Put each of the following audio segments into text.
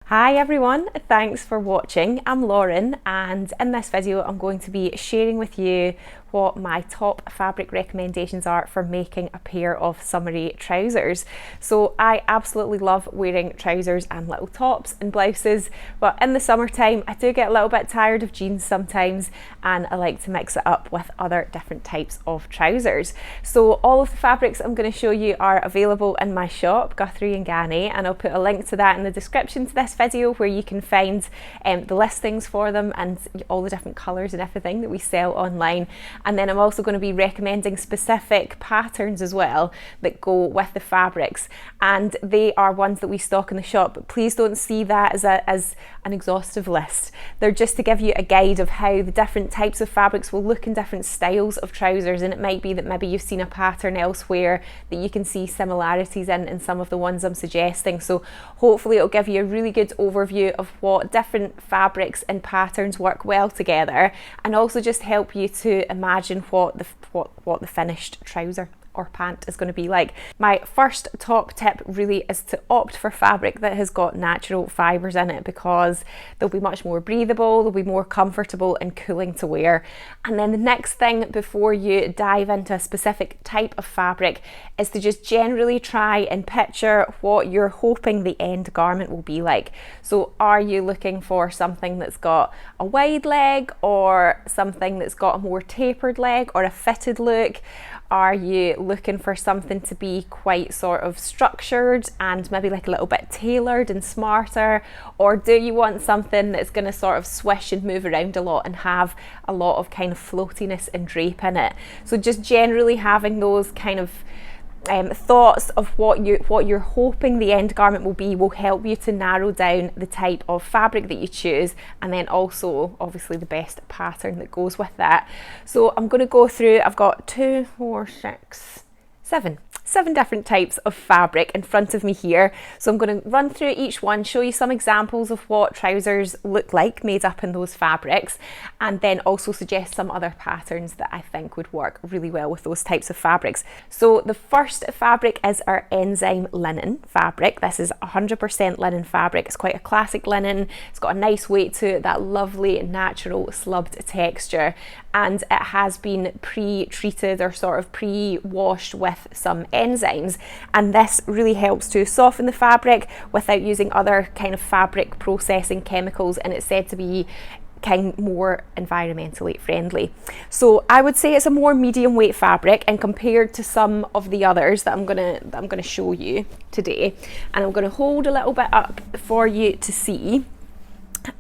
Hi everyone, thanks for watching. I'm Lauren, and in this video I'm going to be sharing with you what my top fabric recommendations are for making a pair of summery trousers. So I absolutely love wearing trousers and little tops and blouses, but in the summertime I do get a little bit tired of jeans sometimes, and I like to mix it up with other different types of trousers. So all of the fabrics I'm going to show you are available in my shop, Guthrie and Ganny, and I'll put a link to that in the description to this video where you can find the listings for them and all the different colours and everything that we sell online. And then I'm also going to be recommending specific patterns as well that go with the fabrics, and they are ones that we stock in the shop, but please don't see that as an exhaustive list. They're just to give you a guide of how the different types of fabrics will look in different styles of trousers, and it might be that maybe you've seen a pattern elsewhere that you can see similarities in some of the ones I'm suggesting. So hopefully it'll give you a really good overview of what different fabrics and patterns work well together, and also just help you to imagine what the finished trouser or pant is going to be like. My first top tip really is to opt for fabric that has got natural fibres in it, because they'll be much more breathable, they'll be more comfortable and cooling to wear. And then the next thing before you dive into a specific type of fabric is to just generally try and picture what you're hoping the end garment will be like. So are you looking for something that's got a wide leg, or something that's got a more tapered leg, or a fitted look? Are you looking for something to be quite sort of structured and maybe like a little bit tailored and smarter? Or do you want something that's going to sort of swish and move around a lot and have a lot of kind of floatiness and drape in it? So just generally having those kind of thoughts of what you're hoping the end garment will be will help you to narrow down the type of fabric that you choose, and then also obviously the best pattern that goes with that. So I'm going to go through, I've got 2, 4, 6, 7 different types of fabric in front of me here. So I'm going to run through each one, show you some examples of what trousers look like made up in those fabrics, and then also suggest some other patterns that I think would work really well with those types of fabrics. So the first fabric is our enzyme linen fabric. This is 100% linen fabric. It's quite a classic linen. It's got a nice weight to it, that lovely natural slubbed texture, and it has been pre-treated or sort of pre-washed with some enzymes, and this really helps to soften the fabric without using other kind of fabric processing chemicals, and it's said to be kind more environmentally friendly. So I would say it's a more medium weight fabric, and compared to some of the others that I'm gonna show you today, and I'm gonna hold a little bit up for you to see,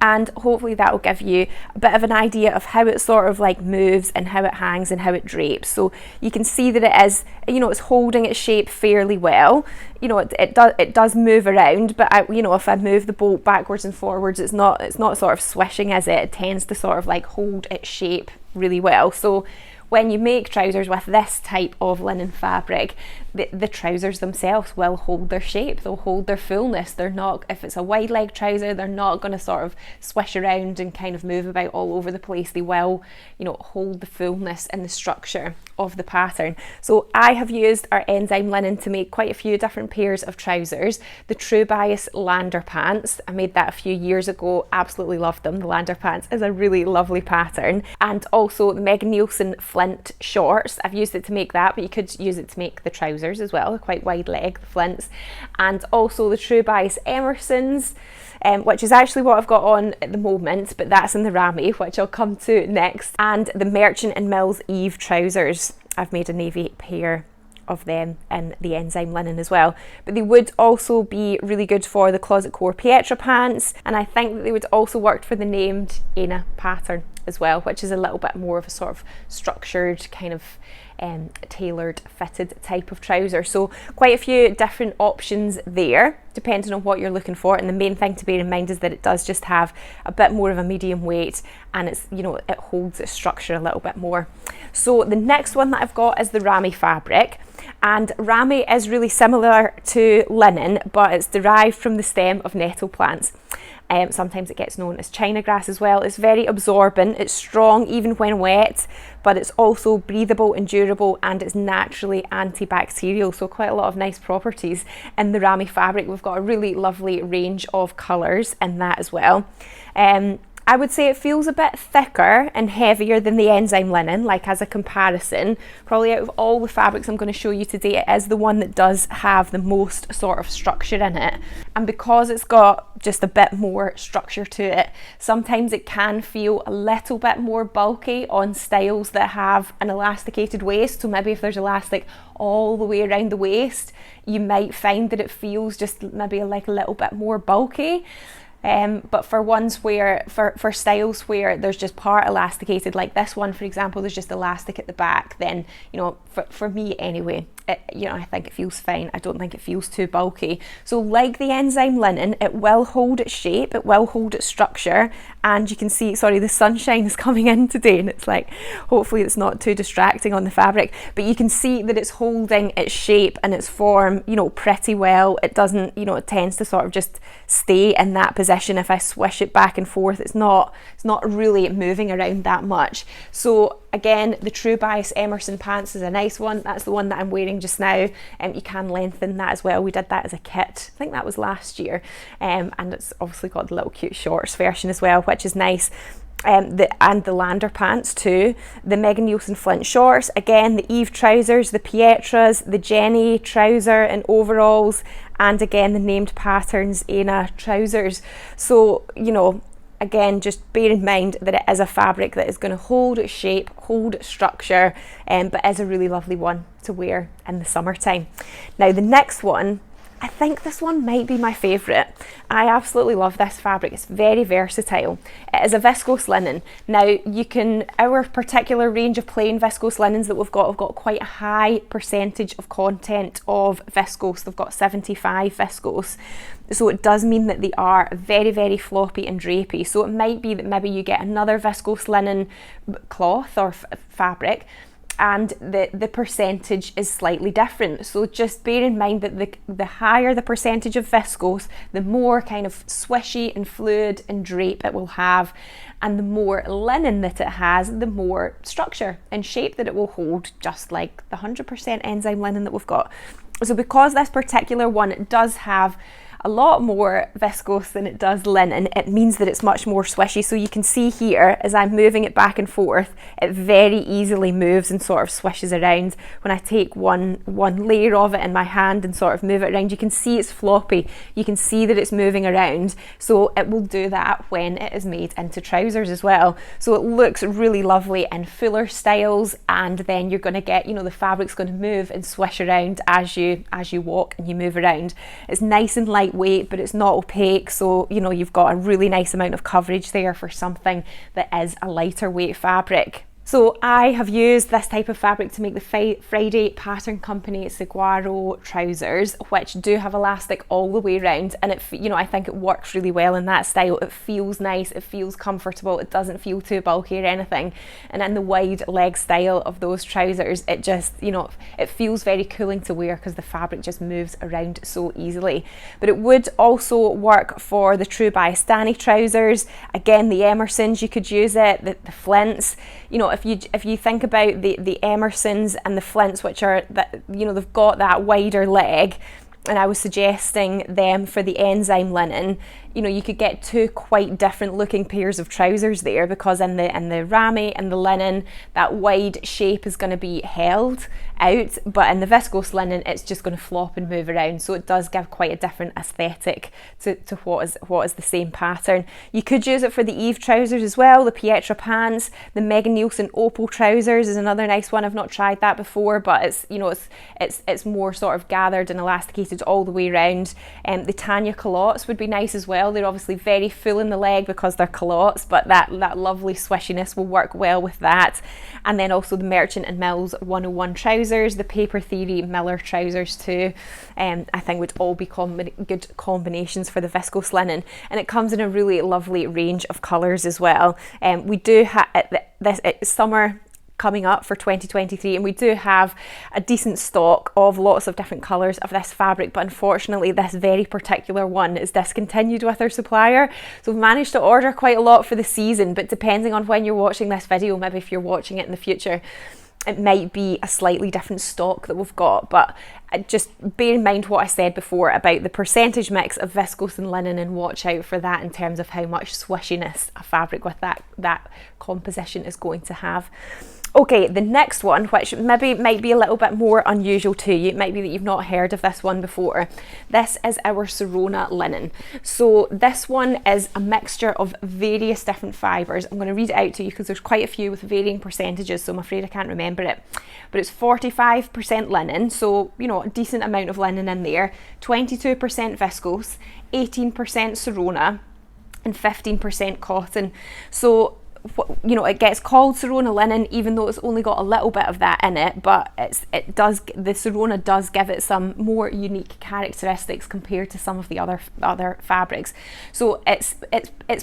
and hopefully that will give you a bit of an idea of how it sort of like moves and how it hangs and how it drapes. So you can see that it is, you know, it's holding its shape fairly well. You know, it does move around, but if I move the bolt backwards and forwards, it's not sort of swishing, is it? It tends to sort of like hold its shape really well. So when you make trousers with this type of linen fabric, the trousers themselves will hold their shape, they'll hold their fullness. They're not, if it's a wide leg trouser, they're not going to sort of swish around and kind of move about all over the place. They will, hold the fullness and the structure of the pattern. So I have used our enzyme linen to make quite a few different pairs of trousers. The True Bias Lander pants, I made that a few years ago, absolutely loved them. The Lander pants is a really lovely pattern. And also the Megan Nielsen Flint shorts, I've used it to make that, but you could use it to make the trousers as well. They're quite wide leg, the Flints. And also the True Bias Emersons, which is actually what I've got on at the moment, but that's in the Rami, which I'll come to next. And the Merchant and Mills Eve trousers, I've made a navy pair of them in the enzyme linen as well. But they would also be really good for the Closet Core Pietra pants, and I think that they would also work for the named Aina pattern as well, which is a little bit more of a sort of structured kind of tailored fitted type of trouser. So quite a few different options there depending on what you're looking for, and the main thing to bear in mind is that it does just have a bit more of a medium weight, and it's, it holds its structure a little bit more. So the next one that I've got is the Rami fabric. And ramie is really similar to linen, but it's derived from the stem of nettle plants. Sometimes it gets known as China grass as well. It's very absorbent, it's strong even when wet, but it's also breathable and durable, and it's naturally antibacterial, so quite a lot of nice properties in the ramie fabric. We've got a really lovely range of colours in that as well. I would say it feels a bit thicker and heavier than the enzyme linen, like as a comparison. Probably out of all the fabrics I'm going to show you today, it is the one that does have the most sort of structure in it. And because it's got just a bit more structure to it, sometimes it can feel a little bit more bulky on styles that have an elasticated waist. So maybe if there's elastic all the way around the waist, you might find that it feels just maybe like a little bit more bulky. But for ones where, for styles where there's just part elasticated, like this one for example, there's just elastic at the back, then, you know, for me anyway, I think it feels fine. I don't think it feels too bulky. So like the enzyme linen, it will hold its shape, it will hold its structure, and you can see, sorry, the sunshine is coming in today and it's like, hopefully it's not too distracting on the fabric, but you can see that it's holding its shape and its form, you know, pretty well. It doesn't, you know, it tends to sort of just stay in that position. If I swish it back and forth, it's not really moving around that much. So again, the True Bias Emerson pants is a nice one. That's the one that I'm wearing just now. You can lengthen that as well. We did that as a kit. I think that was last year. And it's obviously got the little cute shorts version as well, which is nice. And the Lander pants too. The Megan Nielsen Flint shorts. Again, the Eve trousers, the Pietras, the Jenny trouser and overalls. And again, the named patterns Aina trousers. So, you know, again, just bear in mind that it is a fabric that is going to hold its shape, hold its structure, but is a really lovely one to wear in the summertime. Now the next one, I think this one might be my favourite. I absolutely love this fabric. It's very versatile. It is a viscose linen. Now you can, our particular range of plain viscose linens that we've got quite a high percentage of content of viscose. They've got 75 viscose. So it does mean that they are very, very floppy and drapey. So it might be that maybe you get another viscose linen cloth or fabric, and the percentage is slightly different. So just bear in mind that the higher the percentage of viscose, the more kind of swishy and fluid and drape it will have, and the more linen that it has, the more structure and shape that it will hold, just like the 100% enzyme linen that we've got. So because this particular one does have a lot more viscose than it does linen, it means that it's much more swishy. So you can see here, as I'm moving it back and forth, it very easily moves and sort of swishes around. When I take one layer of it in my hand and sort of move it around, you can see it's floppy. You can see that it's moving around. So it will do that when it is made into trousers as well. So it looks really lovely in fuller styles, and then you're going to get, you know, the fabric's going to move and swish around as you walk and you move around. It's nice and light weight, but it's not opaque, so you know you've got a really nice amount of coverage there for something that is a lighter weight fabric. So I have used this type of fabric to make the Friday Pattern Company Saguaro trousers, which do have elastic all the way around, and it, you know, I think it works really well in that style. It feels nice, it feels comfortable, it doesn't feel too bulky or anything. And in the wide leg style of those trousers, it just, you know, it feels very cooling to wear because the fabric just moves around so easily. But it would also work for the True Bias Danny trousers. Again, the Emersons, you could use it, the Flints. You know, if you think about the Emersons and the Flints, which are that, you know, they've got that wider leg, and I was suggesting them for the enzyme linen, you know, you could get two quite different looking pairs of trousers there, because in the ramie and the linen, that wide shape is going to be held out, but in the viscose linen, it's just going to flop and move around. So it does give quite a different aesthetic to what is the same pattern. You could use it for the Eve trousers as well, the Pietra pants. The Megan Nielsen Opal trousers is another nice one. I've not tried that before, but it's, you know, it's more sort of gathered and elasticated all the way around. The Tanya culottes would be nice as well. They're obviously very full in the leg because they're culottes, but that lovely swishiness will work well with that. And then also the Merchant and Mills 101 trousers, the Paper Theory Miller trousers too, I think would all be good combinations for the viscose linen. And it comes in a really lovely range of colours as well. We do have this summer coming up for 2023, and we do have a decent stock of lots of different colours of this fabric, but unfortunately this very particular one is discontinued with our supplier. So we've managed to order quite a lot for the season, but depending on when you're watching this video, maybe if you're watching it in the future, it might be a slightly different stock that we've got. But just bear in mind what I said before about the percentage mix of viscose and linen, and watch out for that in terms of how much swishiness a fabric with that composition is going to have. Okay, the next one, which maybe might be a little bit more unusual to you, it might be that you've not heard of this one before. This is our Sirona linen. So this one is a mixture of various different fibres. I'm going to read it out to you because there's quite a few with varying percentages, so I'm afraid I can't remember it. But it's 45% linen, so you know, a decent amount of linen in there, 22% viscose, 18% Sirona, and 15% cotton. So you know, it gets called Sirona linen even though it's only got a little bit of that in it, but the Sirona does give it some more unique characteristics compared to some of the other fabrics. So it's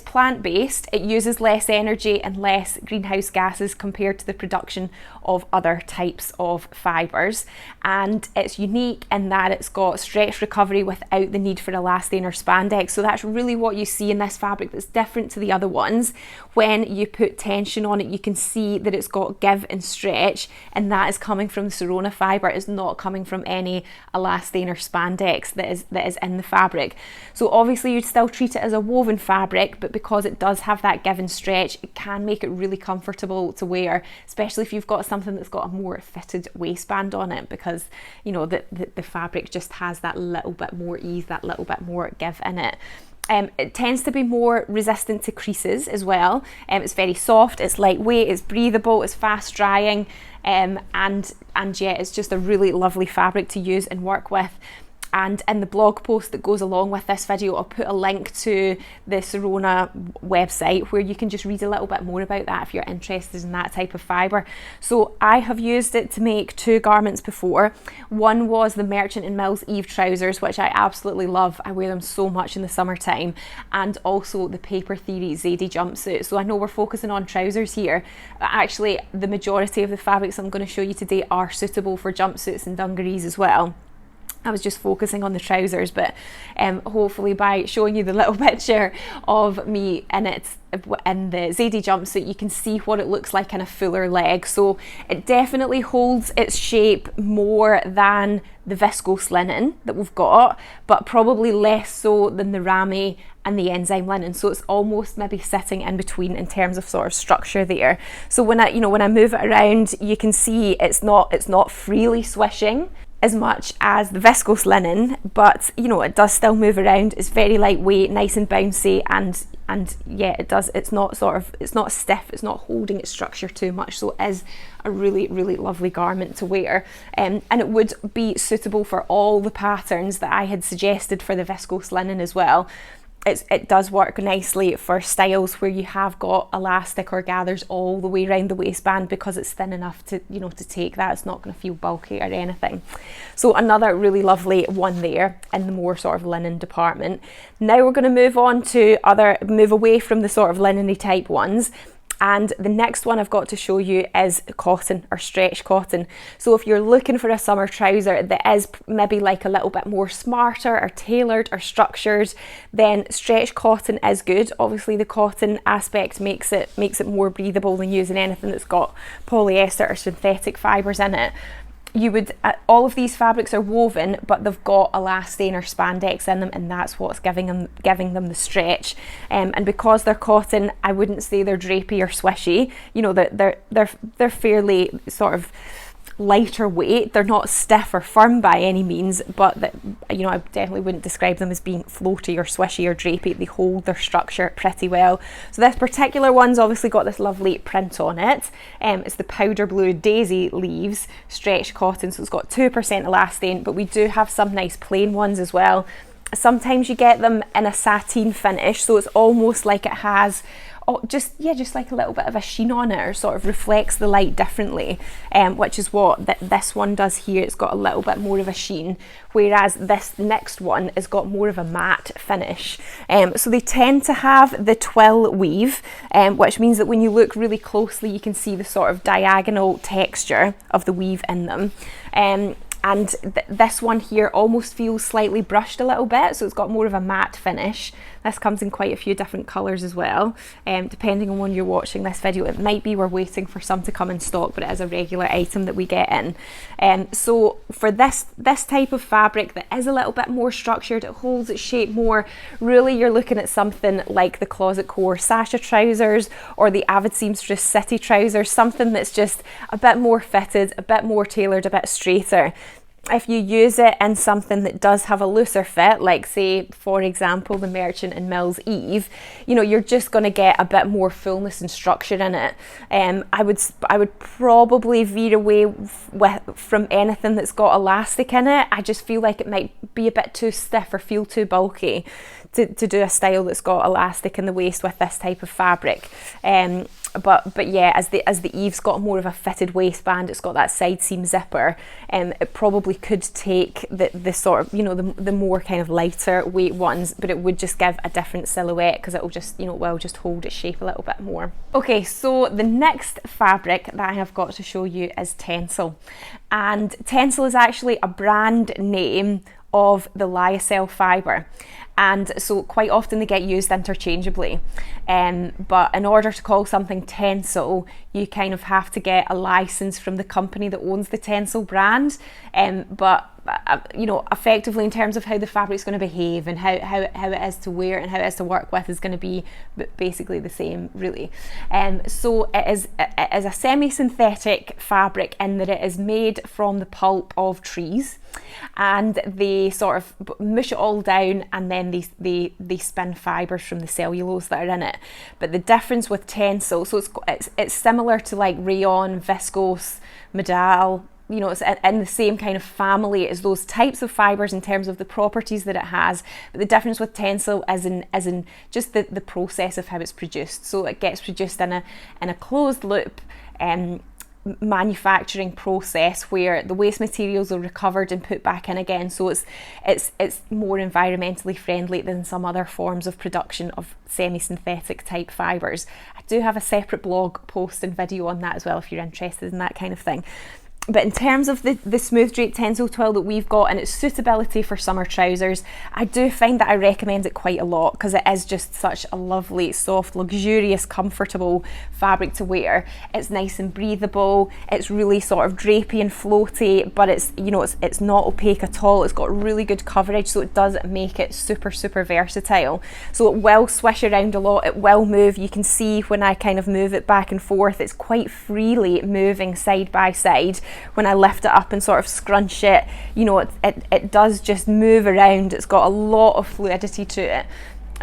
plant-based, it uses less energy and less greenhouse gases compared to the production of other types of fibres, and it's unique in that it's got stretch recovery without the need for elastane or spandex. So that's really what you see in this fabric that's different to the other ones. When you put tension on it, you can see that it's got give and stretch, and that is coming from the Sirona fibre. It's not coming from any elastane or spandex that is in the fabric. So obviously you'd still treat it as a woven fabric, but because it does have that give and stretch, it can make it really comfortable to wear, especially if you've got something that's got a more fitted waistband on it, because you know the fabric just has that little bit more ease, that little bit more give in it. It tends to be more resistant to creases as well. It's very soft, it's lightweight, it's breathable, it's fast drying, and yeah, it's just a really lovely fabric to use and work with. And in the blog post that goes along with this video, I'll put a link to the Sirona website where you can just read a little bit more about that if you're interested in that type of fibre. So I have used it to make two garments before. One was the Merchant & Mills Eve trousers, which I absolutely love. I wear them so much in the summertime. And also the Paper Theory Zadie jumpsuit. So I know we're focusing on trousers here, but actually the majority of the fabrics I'm going to show you today are suitable for jumpsuits and dungarees as well. I was just focusing on the trousers, but hopefully by showing you the little picture of me in it in the Zadie jumpsuit, you can see what it looks like in a fuller leg. So it definitely holds its shape more than the viscose linen that we've got, but probably less so than the ramie and the enzyme linen. So it's almost maybe sitting in between in terms of sort of structure there. So when I move it around, you can see it's not freely swishing as much as the viscose linen, but you know, it does still move around. It's very lightweight, nice and bouncy, and yeah, it's not stiff, it's not holding its structure too much, so it is a really, really lovely garment to wear, and it would be suitable for all the patterns that I had suggested for the viscose linen as well. It does work nicely for styles where you have got elastic or gathers all the way around the waistband, because it's thin enough to, you know, to take that. It's not going to feel bulky or anything. So another really lovely one there in the more sort of linen department. Now we're going to move away from the sort of linen-y type ones. And the next one I've got to show you is cotton or stretch cotton. So if you're looking for a summer trouser that is maybe like a little bit more smarter or tailored or structured, then stretch cotton is good. Obviously the cotton aspect makes it more breathable than using anything that's got polyester or synthetic fibres in it. All of these fabrics are woven, but they've got elastane or spandex in them, and that's what's giving them the stretch. And because they're cotton, I wouldn't say they're drapey or swishy. You know, they're fairly sort of lighter weight. They're not stiff or firm by any means, but you know, I definitely wouldn't describe them as being floaty or swishy or drapey. They hold their structure pretty well. So this particular one's obviously got this lovely print on it. It's the powder blue daisy leaves stretch cotton, so it's got 2% elastane, but we do have some nice plain ones as well. Sometimes you get them in a sateen finish, so it's almost like it has just like a little bit of a sheen on it, or sort of reflects the light differently, which is what this one does here. It's got a little bit more of a sheen, whereas this next one has got more of a matte finish. So they tend to have the twill weave, which means that when you look really closely you can see the sort of diagonal texture of the weave in them. And this one here almost feels slightly brushed a little bit, so it's got more of a matte finish. This comes in quite a few different colours as well. Depending on when you're watching this video, it might be we're waiting for some to come in stock, but it is a regular item that we get in. So for this type of fabric that is a little bit more structured, it holds its shape more, really you're looking at something like the Closet Core Sasha trousers or the Avid Seamstress City trousers, something that's just a bit more fitted, a bit more tailored, a bit straighter. If you use it in something that does have a looser fit, like say for example the Merchant and Mills Eve, you know, you're just going to get a bit more fullness and structure in it. I would probably veer away from anything that's got elastic in it. I just feel like it might be a bit too stiff or feel too bulky to do a style that's got elastic in the waist with this type of fabric. But yeah, as the Eve's got more of a fitted waistband, it's got that side seam zipper, it probably could take the sort of, you know, the more kind of lighter weight ones, but it would just give a different silhouette because it will just, you know, will just hold its shape a little bit more. Okay, so the next fabric that I have got to show you is Tencel, and Tencel is actually a brand name of the lyocell fibre. And so quite often they get used interchangeably, but in order to call something Tencel, you kind of have to get a license from the company that owns the Tencel brand. But you know, effectively in terms of how the fabric's going to behave and how it is to wear and how it is to work with is going to be basically the same, really. So it is a semi-synthetic fabric in that it is made from the pulp of trees, and they sort of mush it all down, and then they spin fibres from the cellulose that are in it. But the difference with Tencel, so it's similar to like rayon, viscose, modal. You know, it's in the same kind of family as those types of fibres in terms of the properties that it has. But the difference with Tencel is in just the process of how it's produced. So it gets produced in a closed loop manufacturing process where the waste materials are recovered and put back in again. So it's more environmentally friendly than some other forms of production of semi-synthetic type fibres. I do have a separate blog post and video on that as well if you're interested in that kind of thing. But in terms of the smooth drape Tencel twill that we've got and its suitability for summer trousers, I do find that I recommend it quite a lot because it is just such a lovely, soft, luxurious, comfortable fabric to wear. It's nice and breathable, it's really sort of drapey and floaty, but it's, you know, it's not opaque at all. It's got really good coverage, so it does make it super, super versatile. So it will swish around a lot, it will move. You can see when I kind of move it back and forth, it's quite freely moving side by side. When I lift it up and sort of scrunch it, you know, it does just move around. It's got a lot of fluidity to it.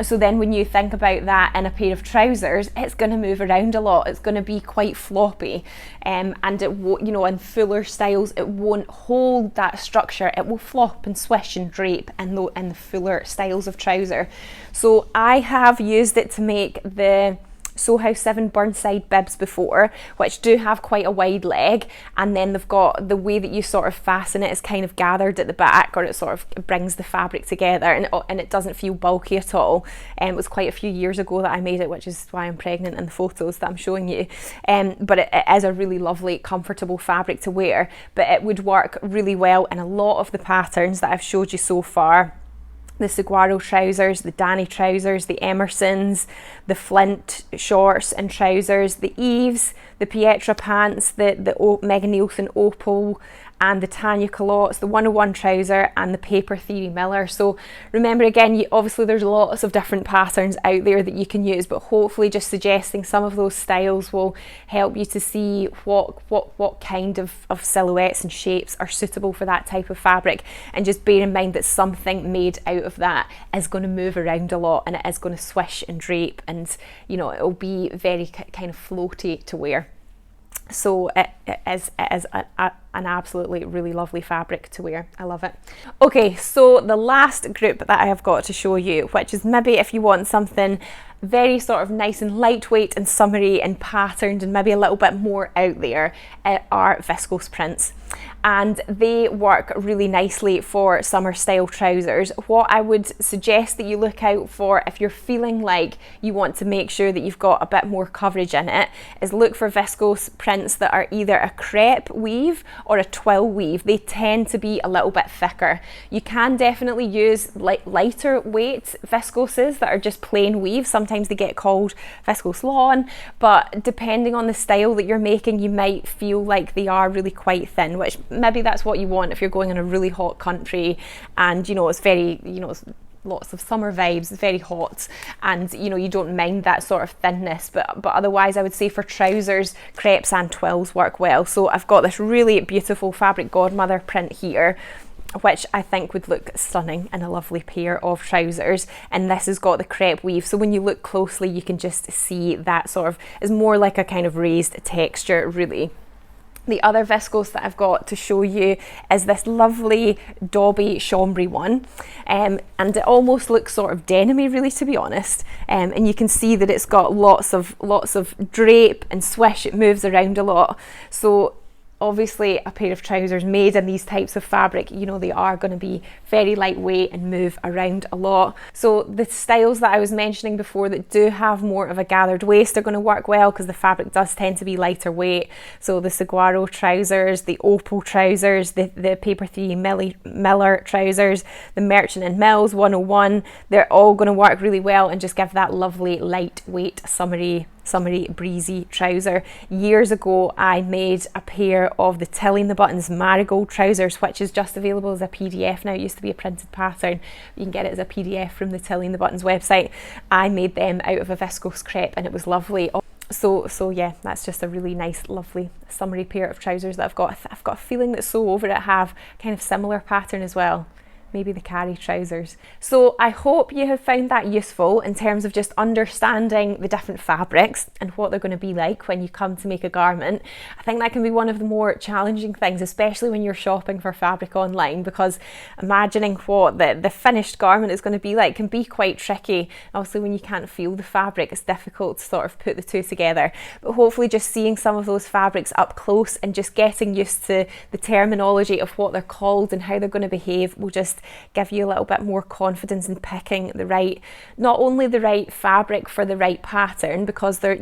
So then when you think about that in a pair of trousers, it's going to move around a lot. It's going to be quite floppy, and it won't, you know, in fuller styles, it won't hold that structure. It will flop and swish and drape in the fuller styles of trouser. So I have used it to make the Soho 7 Burnside bibs before, which do have quite a wide leg, and then they've got the way that you sort of fasten it is kind of gathered at the back, or it sort of brings the fabric together, and it doesn't feel bulky at all. It was quite a few years ago that I made it, which is why I'm pregnant in the photos that I'm showing you. But it is a really lovely, comfortable fabric to wear, but it would work really well in a lot of the patterns that I've showed you so far. The Saguaro trousers, the Danny trousers, the Emersons, the Flint shorts and trousers, the Eves, the Pietra pants, the Megan Nielsen Opal, and the Tanya culottes, the 101 trouser, and the Paper Theory Miller. So remember, again, obviously there's lots of different patterns out there that you can use, but hopefully just suggesting some of those styles will help you to see what kind of silhouettes and shapes are suitable for that type of fabric. And just bear in mind that something made out of that is going to move around a lot, and it is going to swish and drape, and you know, it'll be very kind of floaty to wear. So it is an absolutely really lovely fabric to wear. I love it. Okay, so the last group that I have got to show you, which is maybe if you want something very sort of nice and lightweight and summery and patterned and maybe a little bit more out there are viscose prints. And they work really nicely for summer style trousers. What I would suggest that you look out for if you're feeling like you want to make sure that you've got a bit more coverage in it is look for viscose prints that are either a crepe weave or a twill weave. They tend to be a little bit thicker. You can definitely use lighter weight viscoses that are just plain weave. Sometimes they get called viscose lawn, but depending on the style that you're making, you might feel like they are really quite thin, which maybe that's what you want if you're going in a really hot country and it's very, it's lots of summer vibes, it's very hot, and you don't mind that sort of thinness, but otherwise I would say for trousers, crepes and twills work well. So I've got this really beautiful Fabric Godmother print here, which I think would look stunning in a lovely pair of trousers, and this has got the crepe weave, so when you look closely you can just see that sort of is more like a kind of raised texture really. The other viscose that I've got to show you is this lovely Dobby Chambray one, and it almost looks sort of denim-y really, to be honest, and you can see that it's got lots of drape and swish. It moves around a lot, so obviously a pair of trousers made in these types of fabric, they are going to be very lightweight and move around a lot. So the styles that I was mentioning before that do have more of a gathered waist are going to work well because the fabric does tend to be lighter weight. So the Saguaro trousers, the Opal trousers, the Paper 3 Miller trousers, the Merchant and Mills 101, they're all going to work really well and just give that lovely lightweight summery breezy trouser. Years ago I made a pair of the Tilling the Buttons Marigold trousers, which is just available as a PDF now. It used to be a printed pattern. You can get it as a PDF from the Tilling the Buttons website. I made them out of a viscose crepe and it was lovely. So yeah, that's just a really nice, lovely summery pair of trousers that I've got. I've got a feeling that So Over It have kind of similar pattern as well. Maybe the Carrie trousers. So I hope you have found that useful in terms of just understanding the different fabrics and what they're going to be like when you come to make a garment. I think that can be one of the more challenging things, especially when you're shopping for fabric online, because imagining what the finished garment is going to be like can be quite tricky. Obviously when you can't feel the fabric, it's difficult to sort of put the two together, but hopefully just seeing some of those fabrics up close and just getting used to the terminology of what they're called and how they're going to behave will just give you a little bit more confidence in picking not only the right fabric for the right pattern, because they're,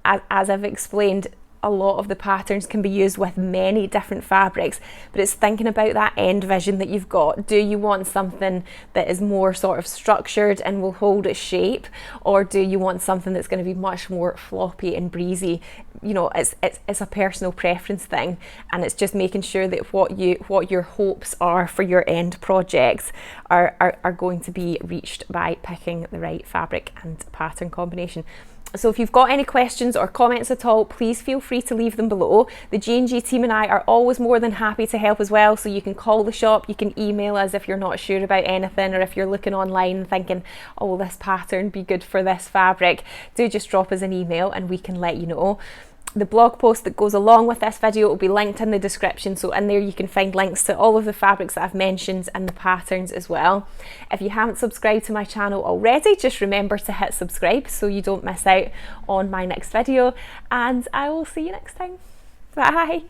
as I've explained, a lot of the patterns can be used with many different fabrics, but it's thinking about that end vision that you've got. Do you want something that is more sort of structured and will hold its shape, or do you want something that's going to be much more floppy and breezy? It's a personal preference thing, and it's just making sure that what your hopes are for your end projects are going to be reached by picking the right fabric and pattern combination. So if you've got any questions or comments at all, please feel free to leave them below. The G&G team and I are always more than happy to help as well, so you can call the shop, you can email us if you're not sure about anything, or if you're looking online and thinking, oh, will this pattern be good for this fabric? Do just drop us an email and we can let you know. The blog post that goes along with this video will be linked in the description, so in there you can find links to all of the fabrics that I've mentioned and the patterns as well. If you haven't subscribed to my channel already, just remember to hit subscribe so you don't miss out on my next video, and I will see you next time. Bye!